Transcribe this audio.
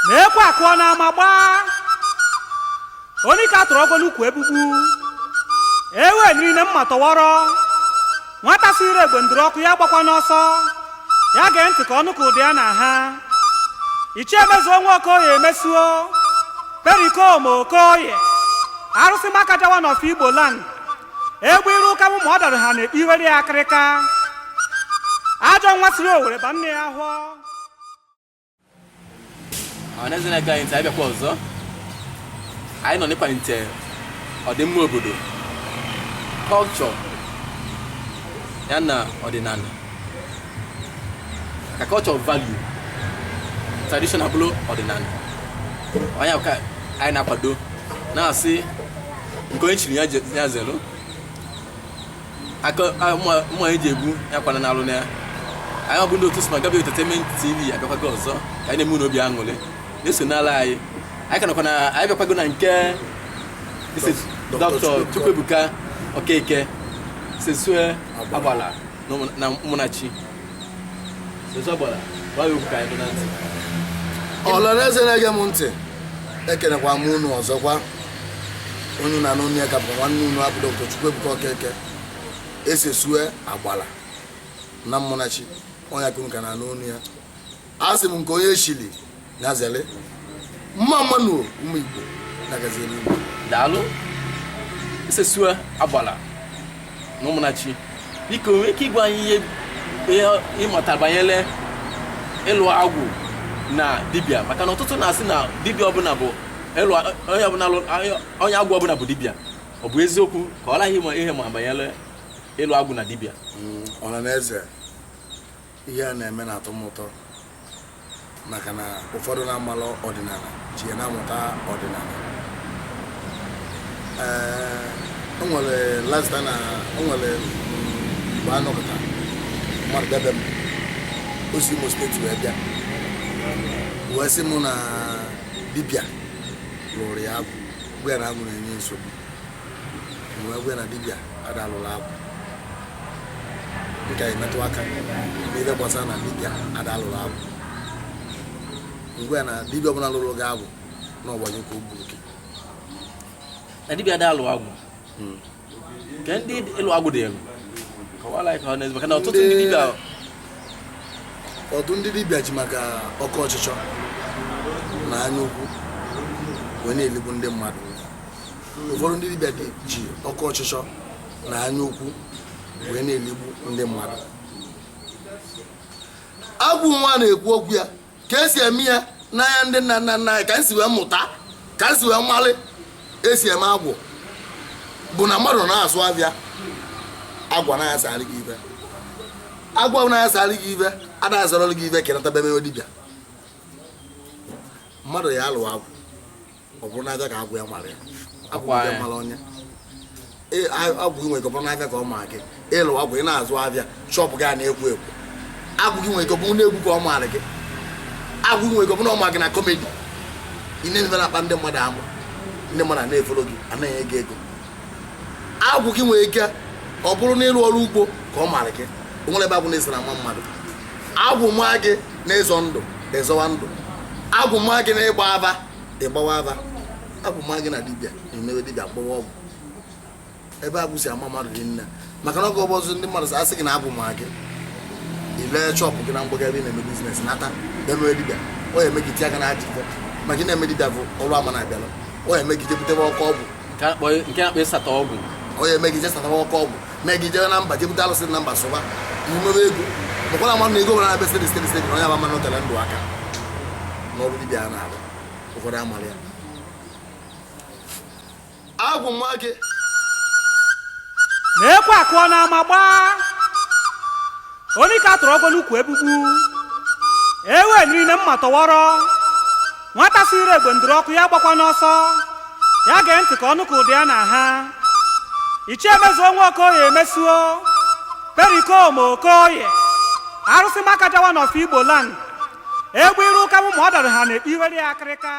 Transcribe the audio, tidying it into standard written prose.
na-ekwe akụọ n'ama gbaa onye ka tụrụ ọgọ n'ukwu egbugbu ewe niile mma tọwọrọ nwata siri egbe ndụrụ ọkụ ya gbakwa n'ọsọ ya gee ntị ka ọnụ ka ụdị ya na ha ichie emezuo nwa okoye emesuo perikom okoye arụsị makajawa n'ọfọ Igbo land egbe iru ụka mụ ma ọ dara ha na-ekpe iwere ya akịrịka ajọ nwa siri Owere ba nne ya hụọ ọnezi na-ege anyị ntị anyị bịakwa ọzọ anyị nọ n'ịkwalite ọdịmma obodo culture ya na ọdịnala ka culture value traditional bụrụ ọdịnala onye ka anyị na-akwado na-asị nke onye chiri ya zelu aka mma eji egwu ya kwana n'alụ na ya anyị ọbụ ndị otu si na Gabi Entertainment TV abịakwago ọzọ ka anyị na-eme n'obi aṅụrị na-eso n'ala anyị ka nọkwa na anyị bịakwago na nke Dr. Chukwuebuka Okeke Sesue Agbala na Mụnachi Sesue Agbala gbaghị okwu ka anyị dụ na ntị ọlọreze na-ege m ntị ekenekwa m unu ọzọkwa unu na n'onu ya kapụ nwanne unu abụ Dr. Chukwuebuka Okeke Sesue Agbala na Mụnachi onye kunu ka na n'onu ya asị m nke onye chili na zele mmanụ ụmụ Igbo na-agazi Igbo daalụ Sesue Agbala na Mụnachi biko nwee ike ịgwa anyị ihe ịmụta banyere ịlụ agwụ na dibịa maka na ọtụtụ na-asị na dibịa ọbụla bụ onye agwụ ọbụla bụ dibịa ọ bụ eziokwu ka ọ laghị ihe ma banyere ịlụ agwụ na dibịa ọhaneze ihe a na-eme na-atọ m ụtọ maka na ụfọdụ na-amalụ ọdịnala ji ya na-amụta ọdịnala o nwere lasta na o nwere mgbe a nọpụta mmadụ bịa m osi Imo steeti wee bịa wee sị mụ na dibịa lụrụ ya agwụ gwe ya na agwụ na-enye nsogbu wee gwe na dibịa ada alụrụ agwụ nke emetụ aka n'ihe gbasara na dibịa ada alụrụ agwụ ngwe na dibịa ọbụla lụrụ gị agwụ na ọgbanye ka o gburu gị na dibịa ada alụ agwụ nke ndị ịlụ agwụ dị elu kọwala ka ọ na-ezi maka na ọtụtụ ndị dibịa ji maka ọkụ ọchịchọ na anya ukwu wee na-eligbu ndị mmadụ ụfọdụ ndị dibịa ji ọkụ ọchịchọ na anya ukwu wee na-eligbu ndị mmadụ agwụ nwa na-ekwu okwu ya ka esi eme ya n'anya ndị nna nna nna anyị ka esi wee mụta ka esi wee mmalị esi eme agwụ bụ na mmadụ na-azụ abịa agwa na-asarị gị ibe agwa na-asarị gị ibe ada azọrọ gị ibe kenata be mewe dibịa mmadụ ya alụ agwụ ọ bụrụ n'aja ka agwụ ya mara ya agwụ ya mara onye agwụ gị nwere ike ọ bụrụ n'abịa ka ọ maa gị ịlụ agwụ ị na-azụ abịa shọpụ gị a na-ekwo ekwo agwụ gị nwere ike ọ bụrụ na-egwu ka ọ maara gị agwụ gị nwere ike ọ bụrụ na ọ maa gị na kọmedi ị na-eme na-akpa ndị mmadụ amụ ndị mmadụ na-efolo gị anaghị ego ego agwụ gị nwere ike ọ bụrụ na ịlụ ọrụ ugbo ka ọ maara gị o nwere ebe agwụ na-esi na nwa mmadụ agwụ maa gị na-ezọ ndụ ezọwa ndụ agwụ maa gị na ịgba aba ịgbawa aba agwụ maa gị na dibịa na-emewe dibịa gbawa ọgwụ ebe agwụ si ama mmadụ dị nne maka na oge ọbọzọ ndị mmadụ asị gị na agwụ maa gị ile chọpụ gị na mgbagha ebe ị na-eme biznes nata emewe dibịa ọ ya emegide aka na aja ife maka ị na-eme dibịa bụ ọrụ ama na-abịalụ ọ ya emegide butebe ọkụ ọgwụ nke na-akpa ịsata ọgwụ onye emegide sataba ọkụ ọgwụ megide na mba jebute alụsị na mba sụba n'imebe ego bụkwara ama na ego nwere na-abịa stedi onye ama na tere ndụ aka n'ọrụ dibịa a na-arụ ụfọdụ amara ya agwụ nwa gị na-ekwe akụọ n'ama gbaa onye ka tụrụ ọgọ n'ukwu egbugbu ewe niile mma tọwọrọ nwata siri egbe ndụrụ ọkụ ya gbakwa n'ọsọ ya gee ntị ka ọnụ ka ụdị ya na ha ichie emezuo nwa okoye emesuo perikom okoye arụsị makajawa n'ọfọ Igbo land egbe iru ụka mụ ma ọ dara ha na-ekpe iwere ya akịrịka